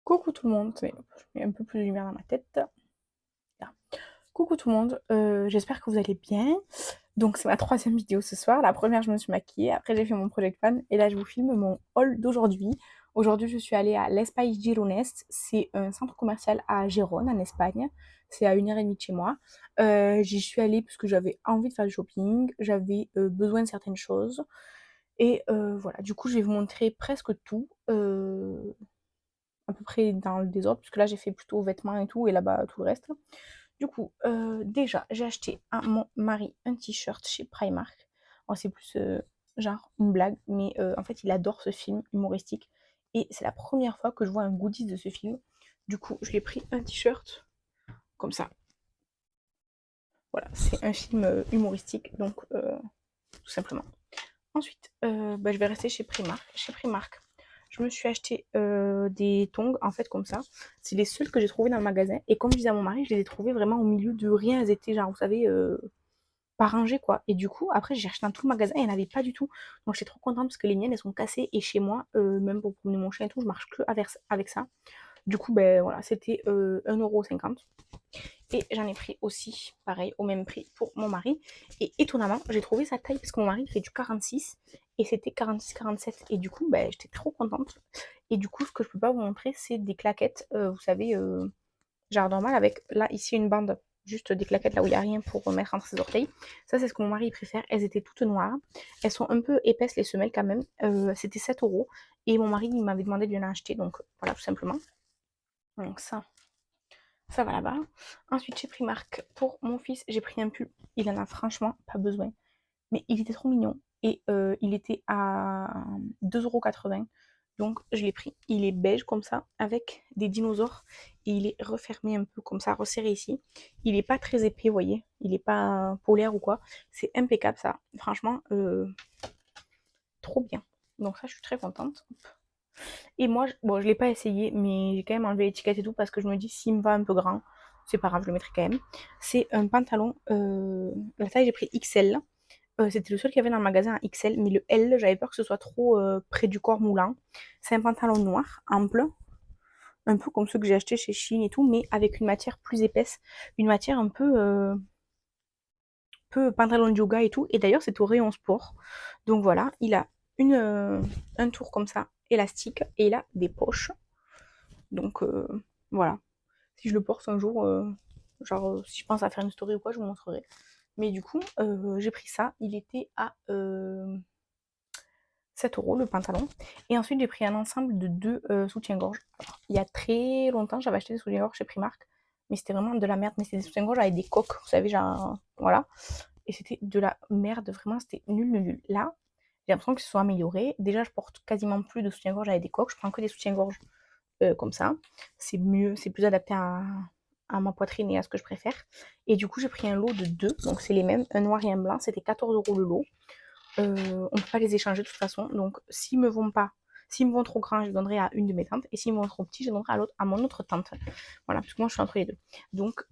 Coucou tout le monde, je mets un peu plus de lumière dans ma tête. Là. Coucou tout le monde, j'espère que vous allez bien. Donc c'est ma troisième vidéo ce soir. La première, je me suis maquillée, après j'ai fait mon Project Fan et là je vous filme mon haul d'aujourd'hui. Aujourd'hui, je suis allée à l'Espace Gironès, c'est un centre commercial à Gérone, en Espagne. C'est à 1h30 de chez moi. J'y suis allée parce que j'avais envie de faire du shopping, j'avais besoin de certaines choses. Et voilà, du coup, je vais vous montrer presque tout. À peu près dans le désordre, puisque là j'ai fait plutôt vêtements et tout, et là-bas tout le reste. Du coup, déjà, j'ai acheté à mon mari un t-shirt chez Primark. Bon, c'est plus genre une blague, mais en fait il adore ce film humoristique. Et c'est la première fois que je vois un goodies de ce film. Du coup, je lui ai pris un t-shirt comme ça. Voilà, c'est un film humoristique, donc tout simplement. Ensuite, je vais rester chez Primark. Chez Primark, je me suis acheté des tongs, en fait, comme ça. C'est les seuls que j'ai trouvés dans le magasin. Et comme je disais à mon mari, je les ai trouvés vraiment au milieu de rien. Elles étaient, genre, vous savez, pas rangées, quoi. Et du coup, après, j'ai cherché dans tout le magasin et il n'y en avait pas du tout. Donc, j'étais trop contente parce que les miennes, elles sont cassées. Et chez moi, même pour promener mon chien et tout, je marche que avec ça. Du coup, ben voilà, c'était 1,50 €. Et j'en ai pris aussi, pareil, au même prix pour mon mari. Et étonnamment, j'ai trouvé sa taille parce que mon mari fait du 46 et c'était 46-47. Et du coup, ben, j'étais trop contente. Et du coup, ce que je peux pas vous montrer, c'est des claquettes, vous savez, genre normal, avec là, ici, une bande, juste des claquettes là où il n'y a rien pour mettre entre ses orteils. Ça, c'est ce que mon mari préfère. Elles étaient toutes noires. Elles sont un peu épaisses, les semelles quand même. C'était 7 €. Et mon mari, il m'avait demandé de lui en acheter. Donc voilà, tout simplement. Donc ça va là-bas. Ensuite, j'ai pris Marc pour mon fils. J'ai pris un pull. Il en a franchement pas besoin. Mais il était trop mignon. Et il était à 2,80 €. Donc, je l'ai pris. Il est beige comme ça, avec des dinosaures. Et il est refermé un peu comme ça, resserré ici. Il est pas très épais, vous voyez. Il est pas polaire ou quoi. C'est impeccable ça. Franchement, trop bien. Donc ça, je suis très contente. Et moi, bon, je l'ai pas essayé, mais j'ai quand même enlevé l'étiquette et tout parce que je me dis, s'il me va un peu grand, c'est pas grave, je le mettrai quand même. C'est un pantalon, la taille j'ai pris XL. C'était le seul qu'il y avait dans le magasin à XL, mais le L, j'avais peur que ce soit trop près du corps moulant. C'est un pantalon noir, ample, un peu comme ceux que j'ai achetés chez Shein et tout, mais avec une matière plus épaisse, une matière un peu pantalon de yoga et tout. Et d'ailleurs, c'est au rayon sport. Donc voilà, il a un tour comme ça, élastique, et il a des poches. Donc voilà, si je le porte un jour, genre si je pense à faire une story ou quoi, je vous montrerai. Mais du coup, j'ai pris ça, il était à 7 € le pantalon. Et ensuite, j'ai pris un ensemble de deux soutiens-gorge. Alors, il y a très longtemps, j'avais acheté des soutiens-gorge chez Primark, mais c'était vraiment de la merde. Mais c'était des soutiens-gorge avec des coques, vous savez, genre, voilà. Et c'était de la merde, vraiment, c'était nul, nul, nul. Là, j'ai l'impression qu'ils se sont améliorés. Déjà, je porte quasiment plus de soutiens-gorge avec des coques, je prends que des soutiens-gorge comme ça. C'est mieux, c'est plus adapté à ma poitrine et à ce que je préfère. Et du coup, j'ai pris un lot de deux, donc c'est les mêmes, un noir et un blanc, c'était 14 € le lot. On ne peut pas les échanger de toute façon, donc s'ils me vont trop grands, je donnerai à une de mes tantes, et s'ils me vont trop petits, je donnerai à mon autre tante. Voilà, parce que moi je suis entre les deux. Donc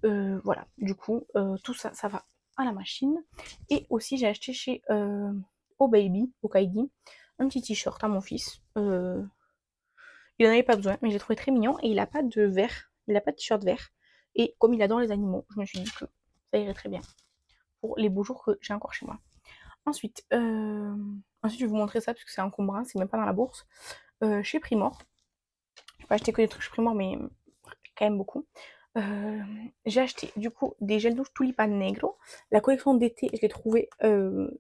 voilà, du coup, tout ça, ça va à la machine. Et aussi, j'ai acheté chez Oh Baby, au Kaidi, un petit t-shirt à mon fils. Il n'en avait pas besoin, mais je l'ai trouvé très mignon et il n'a pas de vert, il n'a pas de t-shirt vert. Et comme il adore les animaux, je me suis dit que ça irait très bien pour les beaux jours que j'ai encore chez moi. Ensuite, ensuite je vais vous montrer ça parce que c'est encombrant, c'est même pas dans la bourse. Chez Primor, je vais pas acheter que des trucs chez Primor, mais quand même beaucoup. J'ai acheté du coup des gels douche Tulipan Negro. La collection d'été, je l'ai trouvé,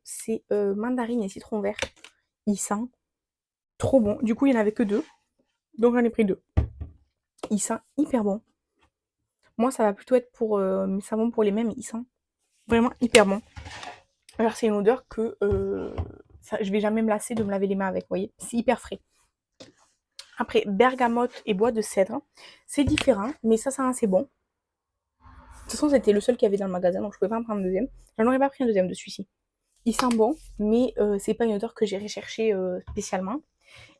c'est mandarine et citron vert. Il sent trop bon. Du coup, il n'y en avait que deux, donc j'en ai pris deux. Il sent hyper bon. Moi, ça va plutôt être pour mes savons pour les mêmes, ils sentent vraiment hyper bon. Alors, c'est une odeur que je vais jamais me lasser de me laver les mains avec, vous voyez. C'est hyper frais. Après, bergamote et bois de cèdre, c'est différent, mais ça sent assez bon. De toute façon, c'était le seul qu'il y avait dans le magasin, donc je pouvais pas en prendre un deuxième. J'en aurais pas pris un deuxième de celui-ci. Il sent bon, mais c'est pas une odeur que j'irai chercher spécialement.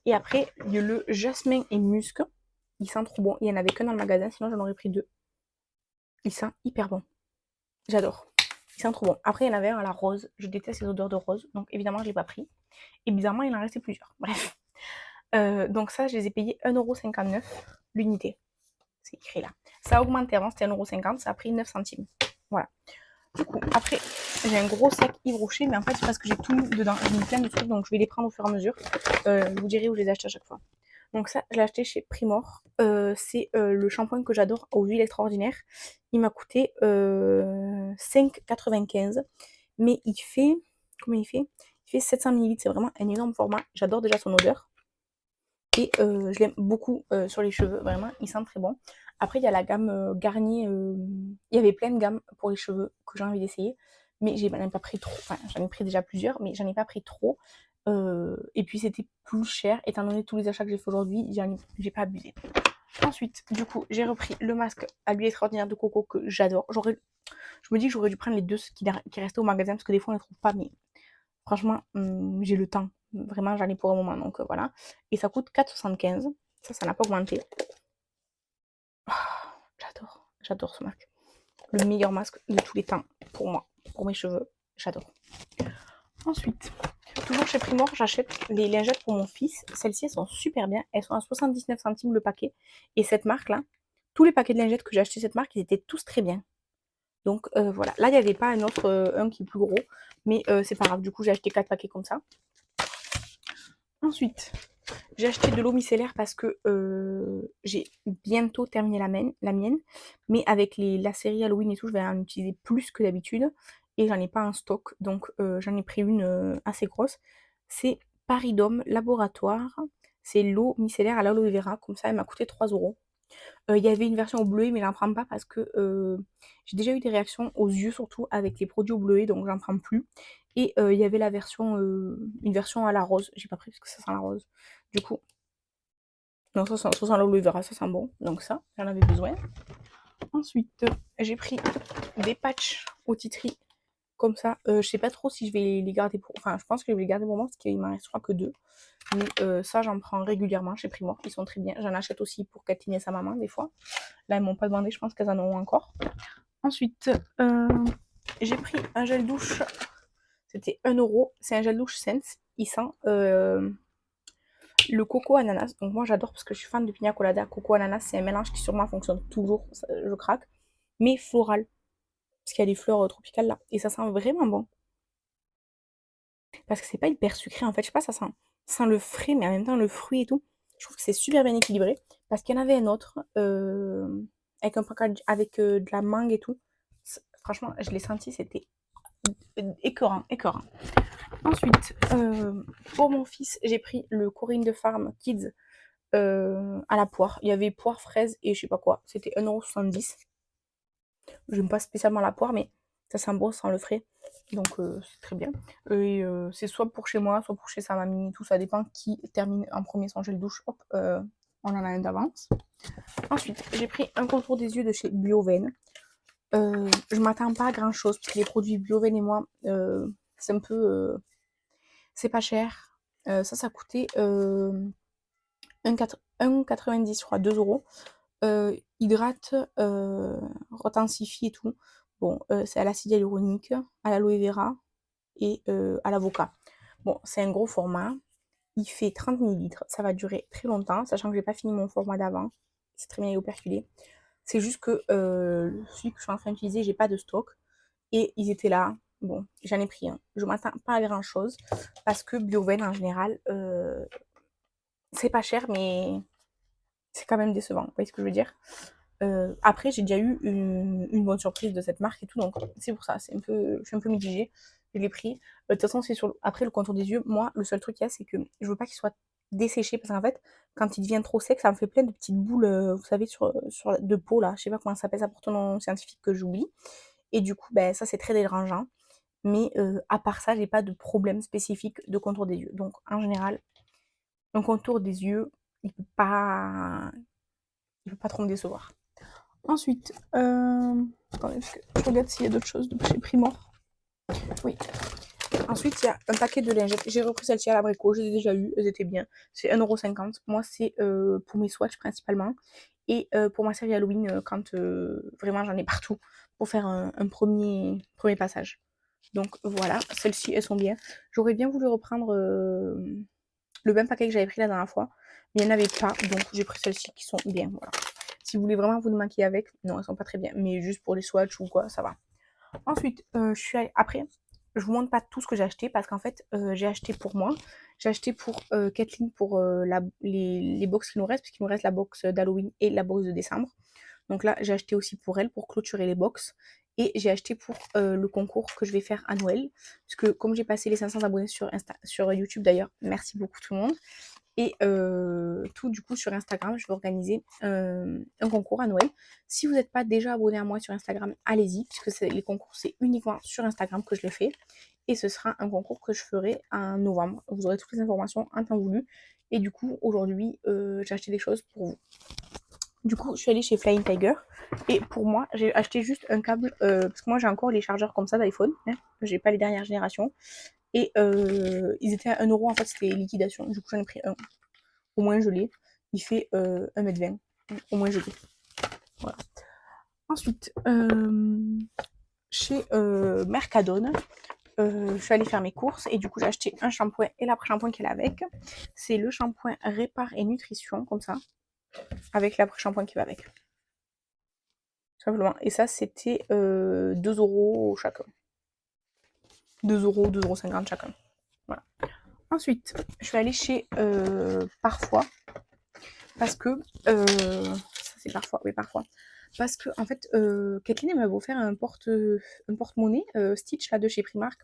Et après, il y a le jasmin et musc. Il sent trop bon. Il y en avait qu'un dans le magasin, sinon j'en aurais pris deux. Il sent hyper bon. J'adore. Il sent trop bon. Après, il y en avait un à la rose. Je déteste les odeurs de rose, donc évidemment, je l'ai pas pris. Et bizarrement, il en restait plusieurs. Bref. Donc ça, je les ai payés 1,59 €. l'unité. C'est écrit là. Ça a augmenté avant, c'était 1,50 €, ça a pris 9 centimes. Voilà. Du coup, après, j'ai un gros sac Yves Rocher, mais en fait, c'est parce que j'ai tout mis dedans. J'ai mis plein de trucs, donc je vais les prendre au fur et à mesure. Je vous dirai où je les achète à chaque fois. Donc ça, je l'ai acheté chez Primor. C'est le shampoing que j'adore aux huiles extraordinaires. Il m'a coûté 5,95 €. Mais il fait... Combien il fait? Il fait 700 ml. C'est vraiment un énorme format. J'adore déjà son odeur. Et je l'aime beaucoup sur les cheveux. Vraiment, il sent très bon. Après, il y a la gamme Garnier. Il y avait plein de gammes pour les cheveux que j'ai envie d'essayer. Mais j'en ai pas pris trop. Enfin, j'en ai pris déjà plusieurs, mais j'en ai pas pris trop. Et puis, c'était plus cher. Étant donné tous les achats que j'ai fait aujourd'hui, j'ai pas abusé. Ensuite, du coup, j'ai repris le masque à l'huile extraordinaire de coco que j'adore. Je me dis que j'aurais dû prendre les deux qui restaient au magasin parce que des fois, on ne les trouve pas. Mais franchement, j'ai le temps. Vraiment, j'en ai pour un moment. Donc voilà. Et ça coûte 4,75 €. Ça n'a pas augmenté. Oh, j'adore. J'adore ce masque. Le meilleur masque de tous les temps pour moi. Pour mes cheveux. J'adore. Ensuite, toujours chez Primor, j'achète les lingettes pour mon fils. Celles-ci, elles sont super bien. Elles sont à 79 centimes le paquet. Et cette marque-là, tous les paquets de lingettes que j'ai acheté cette marque, ils étaient tous très bien. Donc voilà. Là, il n'y avait pas un autre, un qui est plus gros. Mais c'est pas grave. Du coup, j'ai acheté 4 paquets comme ça. Ensuite, j'ai acheté de l'eau micellaire parce que j'ai bientôt terminé la mienne. Mais avec la série Halloween et tout, je vais en utiliser plus que d'habitude. Et j'en ai pas en stock. Donc j'en ai pris une assez grosse. C'est Paridome Laboratoire. C'est l'eau micellaire à l'aloe vera. Comme ça, elle m'a coûté 3 €. Il y avait une version au bleuet, mais j'en prends pas parce que j'ai déjà eu des réactions aux yeux, surtout avec les produits au bleuet, donc j'en prends plus. Et il y avait une version à la rose. J'ai pas pris parce que ça sent la rose. Du coup, non, ça sent l'aloe vera, ça sent bon. Donc ça, j'en avais besoin. Ensuite, j'ai pris des patchs au titri. Comme ça, je sais pas trop si je vais les garder pour... Enfin, je pense que je vais les garder pour moi parce qu'il m'en restera que 2. Mais ça, j'en prends régulièrement chez Primor. Ils sont très bien. J'en achète aussi pour Catherine et sa maman, des fois. Là, elles m'ont pas demandé. Je pense qu'elles en auront encore. Ensuite, j'ai pris un gel douche. C'était 1 €. C'est un gel douche Sense. Il sent le coco ananas. Donc moi, j'adore parce que je suis fan de pina colada. Coco ananas, c'est un mélange qui sûrement fonctionne toujours. Ça, je craque. Mais floral. Parce qu'il y a des fleurs tropicales là. Et ça sent vraiment bon. Parce que c'est pas hyper sucré en fait. Je sais pas, ça sent le frais, mais en même temps le fruit et tout. Je trouve que c'est super bien équilibré. Parce qu'il y en avait un autre avec un package avec de la mangue et tout. Franchement, je l'ai senti, c'était écœurant, écœurant. Ensuite, pour mon fils, j'ai pris le Corinne de Farm Kids à la poire. Il y avait poire, fraise et je sais pas quoi. C'était 1,70 €. J'aime pas spécialement la poire, mais ça sent bon sans le frais. Donc c'est très bien. Et c'est soit pour chez moi, soit pour chez sa mamie, tout ça dépend qui termine en premier son gel douche. Hop, on en a un d'avance. Ensuite, j'ai pris un contour des yeux de chez Bioven. Je m'attends pas à grand chose, parce que les produits Bioven et moi, c'est un peu... c'est pas cher. Ça coûtait 1,90 €, je crois, 2 €. Hydrate, retensifie et tout. Bon, c'est à l'acide hyaluronique, à l'aloe vera et à l'avocat. Bon, c'est un gros format. Il fait 30 millilitres. Ça va durer très longtemps, sachant que j'ai pas fini mon format d'avant. C'est très bien operculé. C'est juste que celui que je suis en train d'utiliser, j'ai pas de stock. Et ils étaient là. Bon, j'en ai pris un. Je m'attends pas à grand chose parce que Bioven en général, c'est pas cher, mais c'est quand même décevant. Vous voyez ce que je veux dire? Après, j'ai déjà eu une bonne surprise de cette marque et tout, donc c'est pour ça. Je suis un peu mitigée. Je l'ai pris. De toute façon, c'est après le contour des yeux. Moi, le seul truc qu'il y a, c'est que je veux pas qu'il soit desséché parce qu'en fait, quand il devient trop sec, ça me fait plein de petites boules, vous savez, de peau là. Je sais pas comment ça s'appelle, ça porte un nom scientifique que j'oublie. Et du coup, ben, ça, c'est très dérangeant. Mais à part ça, j'ai pas de problème spécifique de contour des yeux. Donc, en général, un contour des yeux, il peut pas trop me décevoir. Ensuite, attendez, parce que je regarde s'il y a d'autres choses de chez Primor. Oui. Ensuite, il y a un paquet de lingettes. J'ai repris celle-ci à l'abricot, je les ai déjà eues, elles étaient bien. C'est 1,50 €. Moi, c'est pour mes swatchs principalement. Et pour ma série Halloween, quand vraiment j'en ai partout, pour faire un premier passage. Donc voilà, celles-ci, elles sont bien. J'aurais bien voulu reprendre le même paquet que j'avais pris la dernière fois. Mais il n'y en avait pas, donc j'ai pris celles-ci qui sont bien, voilà. Si vous voulez vraiment vous maquiller avec, non, elles sont pas très bien, mais juste pour les swatchs ou quoi, ça va. Ensuite, je suis allée... Après, je vous montre pas tout ce que j'ai acheté parce qu'en fait, j'ai acheté pour moi. J'ai acheté pour Kathleen pour les box qui nous restent, puisqu'il nous reste la box d'Halloween et la box de décembre. Donc là, j'ai acheté aussi pour elle, pour clôturer les box. Et j'ai acheté pour le concours que je vais faire à Noël. Parce que comme j'ai passé les 500 abonnés sur YouTube d'ailleurs, merci beaucoup tout le monde. Et tout du coup sur Instagram, je vais organiser un concours à Noël. Si vous n'êtes pas déjà abonné à moi sur Instagram, allez-y, puisque les concours c'est uniquement sur Instagram que je le fais. Et ce sera un concours que je ferai en novembre. Vous aurez toutes les informations en temps voulu. Et du coup, aujourd'hui, j'ai acheté des choses pour vous. Du coup, je suis allée chez Flying Tiger. Et pour moi, j'ai acheté juste un câble. Parce que moi, j'ai encore les chargeurs comme ça d'iPhone. Hein, j'ai pas les dernières générations. Et ils étaient à 1€. En fait, c'était liquidation. Du coup, j'en ai pris un. Au moins, je l'ai. Il fait 1,20 m. Au moins, je l'ai. Voilà. Ensuite, chez Mercadona, je suis allée faire mes courses et du coup j'ai acheté un shampoing et l'après-shampoing qu'elle a avec. C'est le shampoing Répare et Nutrition, comme ça, avec l'après-shampoing qui va avec. Tout simplement. Et ça, c'était 2€ chacun. 2€, 2,50€ chacun. Voilà. Ensuite, je suis allée chez Parfois. Parce que. Ça, c'est parfois. Oui, parfois. Parce que, en fait, Kathleen m'a offert un porte-monnaie Stitch là, de chez Primark.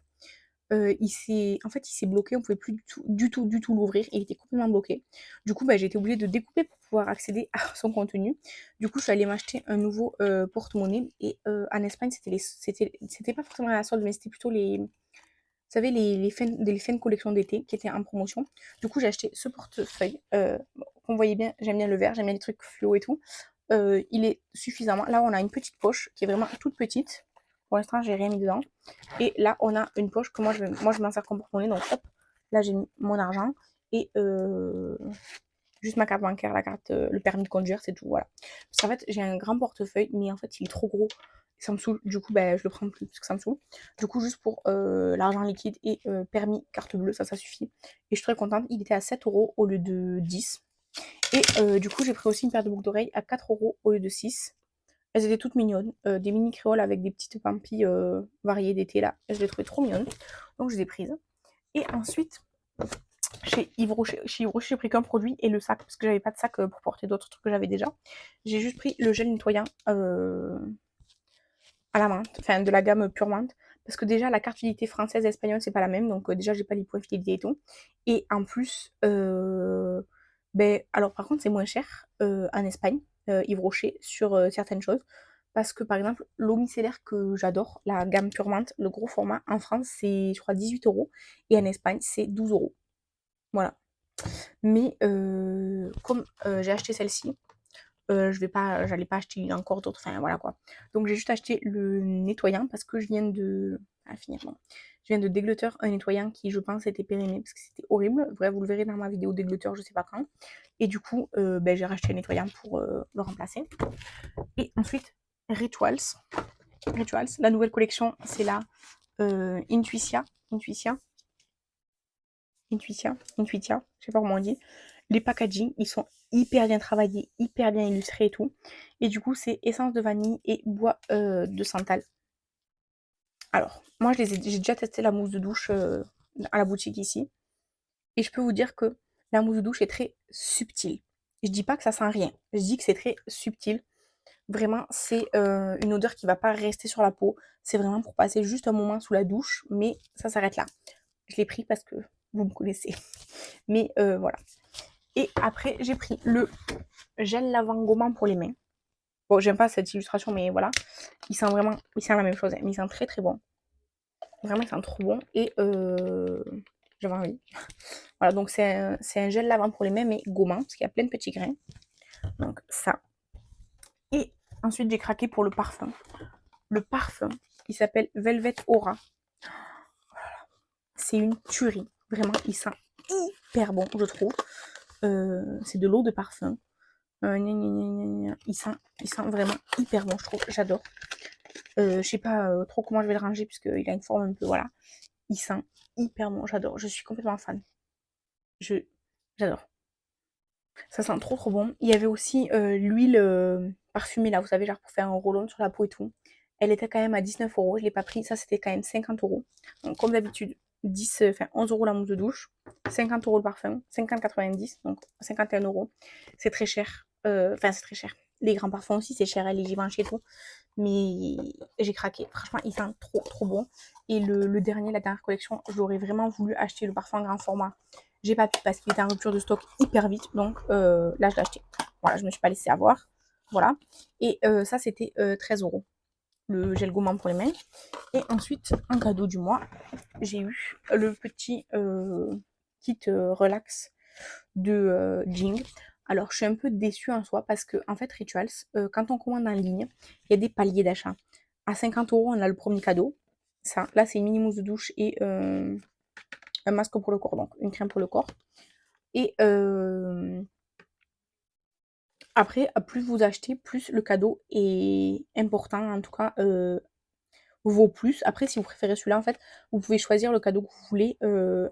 En fait, il s'est bloqué, on pouvait plus du tout l'ouvrir, il était complètement bloqué. Du coup, bah, j'ai été obligée de découper pour pouvoir accéder à son contenu. Du coup, je suis allée m'acheter un nouveau porte-monnaie et en Espagne, c'était pas forcément à la solde, mais c'était plutôt vous savez, les fins de collection d'été qui étaient en promotion. Du coup, j'ai acheté ce portefeuille. Vous voyez bien, j'aime bien le vert, j'aime bien les trucs fluo et tout. Il est suffisamment. Là, on a une petite poche qui est vraiment toute petite. Pour l'instant, j'ai rien mis dedans. Et là, on a une poche que moi, je m'en sers comme porte-monnaie. Donc, hop, là, j'ai mis mon argent et juste ma carte bancaire, la carte, le permis de conduire, c'est tout. Voilà. Parce qu'en fait, j'ai un grand portefeuille, mais en fait, il est trop gros. Ça me saoule. Du coup, ben, je le prends plus parce que ça me saoule. Du coup, juste pour l'argent liquide et permis carte bleue, ça suffit. Et je suis très contente. Il était à 7€ au lieu de 10. Et du coup, j'ai pris aussi une paire de boucles d'oreilles à 4€ au lieu de 6. Elles étaient toutes mignonnes. Des mini créoles avec des petites pampilles variées d'été là. Je les trouvais trop mignonnes. Donc, je les ai prises. Et ensuite, chez Yves Rocher, j'ai pris qu'un produit et le sac. Parce que j'avais pas de sac pour porter d'autres trucs que j'avais déjà. J'ai juste pris le gel nettoyant à la menthe. Enfin, de la gamme pure menthe. Parce que déjà, la carte fidélité française et espagnole, c'est pas la même. Donc, déjà, j'ai pas les points fidélité et tout. Et en plus, ben, alors par contre, c'est moins cher en Espagne, Yves Rocher, sur certaines choses. Parce que par exemple, l'eau micellaire que j'adore, la gamme pure menthe, le gros format, en France, c'est je crois 18€. Et en Espagne, c'est 12€. Voilà. Mais comme j'ai acheté celle-ci, j'allais pas acheter encore d'autres, enfin voilà quoi. Donc j'ai juste acheté le nettoyant parce que je viens de, finir, bon. Je viens de déglutter un nettoyant qui je pense était périmé parce que c'était horrible. Bref, vous le verrez dans ma vidéo déglutter, je sais pas quand. Et du coup, ben, j'ai racheté un nettoyant pour le remplacer. Et ensuite, Rituals. Rituals, la nouvelle collection, c'est la Intuitia. Intuitia, je sais pas comment on dit. Les packaging, ils sont hyper bien travaillés, hyper bien illustrés et tout. Et du coup, c'est essence de vanille et bois de santal. Alors, moi, j'ai déjà testé la mousse de douche à la boutique ici. Et je peux vous dire que la mousse de douche est très subtile. Je dis pas que ça sent rien. Je dis que c'est très subtil. Vraiment, c'est une odeur qui va pas rester sur la peau. C'est vraiment pour passer juste un moment sous la douche. Mais ça s'arrête là. Je l'ai pris parce que vous me connaissez. Mais voilà. Et après, j'ai pris le gel lavant gommant pour les mains. Bon, j'aime pas cette illustration, mais voilà. Il sent la même chose, hein, mais il sent très très bon. Vraiment, il sent trop bon. Et j'avais envie. Voilà, donc c'est un gel lavant pour les mains, mais gommant, parce qu'il y a plein de petits grains. Donc ça. Et ensuite, j'ai craqué pour le parfum. Le parfum, il s'appelle Velvet Aura. C'est une tuerie. Vraiment, il sent hyper bon, je trouve. C'est de l'eau de parfum. Il sent vraiment hyper bon, je trouve. J'adore. Je sais pas trop comment je vais le ranger, puisqu'il a une forme un peu, voilà. Il sent hyper bon, j'adore. Je suis complètement fan. J'adore. Ça sent trop trop bon. Il y avait aussi l'huile parfumée là, vous savez, genre pour faire un roll-on sur la peau et tout. Elle était quand même à 19 €. Je l'ai pas pris. Ça, c'était quand même 50 €. Donc, comme d'habitude, 10, enfin 11 € la mousse de douche, 50 € le parfum, 50,90, donc 51 €. C'est très cher. Enfin, c'est très cher. Les grands parfums aussi, c'est cher, les Givenchy et tout. Mais j'ai craqué. Franchement, il sent trop trop bon. Et le dernier, la dernière collection, j'aurais vraiment voulu acheter le parfum grand format. J'ai pas pu parce qu'il était en rupture de stock hyper vite. Donc là, je l'ai acheté. Voilà, je me suis pas laissée avoir. Voilà. Et ça, c'était 13 € le gel gommant pour les mains. Et ensuite, en cadeau du mois, j'ai eu le petit kit relax de Jing. Alors, je suis un peu déçue en soi parce que, en fait, Rituals, quand on commande en ligne, il y a des paliers d'achat. À 50 €, on a le premier cadeau. Ça, là, c'est une mini mousse de douche et un masque pour le corps, donc une crème pour le corps. Et après, plus vous achetez, plus le cadeau est important, en tout cas, vaut plus. Après, si vous préférez celui-là, en fait, vous pouvez choisir le cadeau que vous voulez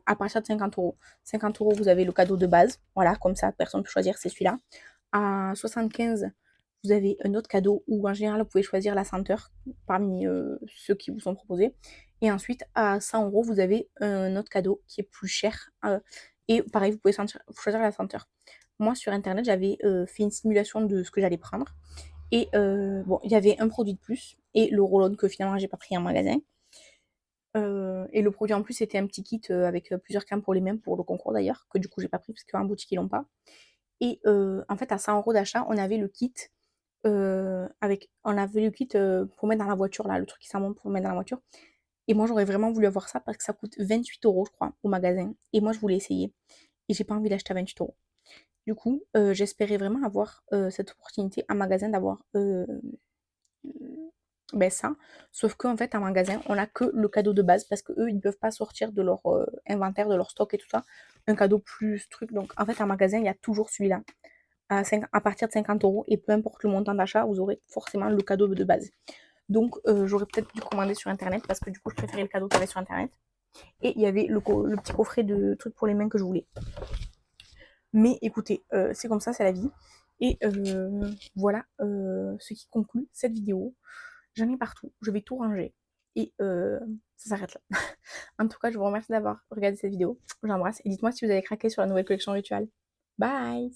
à partir de 50 €. 50 €, vous avez le cadeau de base. Voilà, comme ça, personne ne peut choisir, c'est celui-là. À 75, vous avez un autre cadeau où, en général, vous pouvez choisir la senteur parmi ceux qui vous sont proposés. Et ensuite, à 100 €, vous avez un autre cadeau qui est plus cher. Et pareil, vous pouvez choisir la senteur. Moi, sur Internet, j'avais fait une simulation de ce que j'allais prendre. Et bon, il y avait un produit de plus et le roll-on que finalement j'ai pas pris en magasin. Et le produit en plus c'était un petit kit avec plusieurs crèmes pour les mêmes pour le concours d'ailleurs, que du coup j'ai pas pris parce qu'en boutique ils l'ont pas. Et en fait à 100 € d'achat, on avait le kit pour mettre dans la voiture là, le truc qui sent bon pour mettre dans la voiture. Et moi j'aurais vraiment voulu avoir ça parce que ça coûte 28 € je crois au magasin. Et moi je voulais essayer. Et j'ai pas envie d'acheter à 28 €. Du coup, j'espérais vraiment avoir cette opportunité en magasin d'avoir ben ça, sauf qu'en fait, en magasin, on a que le cadeau de base parce qu'eux, ils ne peuvent pas sortir de leur inventaire, de leur stock et tout ça, un cadeau plus truc. Donc, en fait, en magasin, il y a toujours celui-là à partir de 50 € et peu importe le montant d'achat, vous aurez forcément le cadeau de base. Donc, j'aurais peut-être dû commander sur internet parce que du coup, je préférais le cadeau qu'il y avait sur internet. Et il y avait le petit coffret de trucs pour les mains que je voulais. Mais écoutez, c'est comme ça, c'est la vie. Et voilà ce qui conclut cette vidéo. J'en ai partout, je vais tout ranger. Et ça s'arrête là. En tout cas, je vous remercie d'avoir regardé cette vidéo. J'embrasse et dites-moi si vous avez craqué sur la nouvelle collection rituelle. Bye!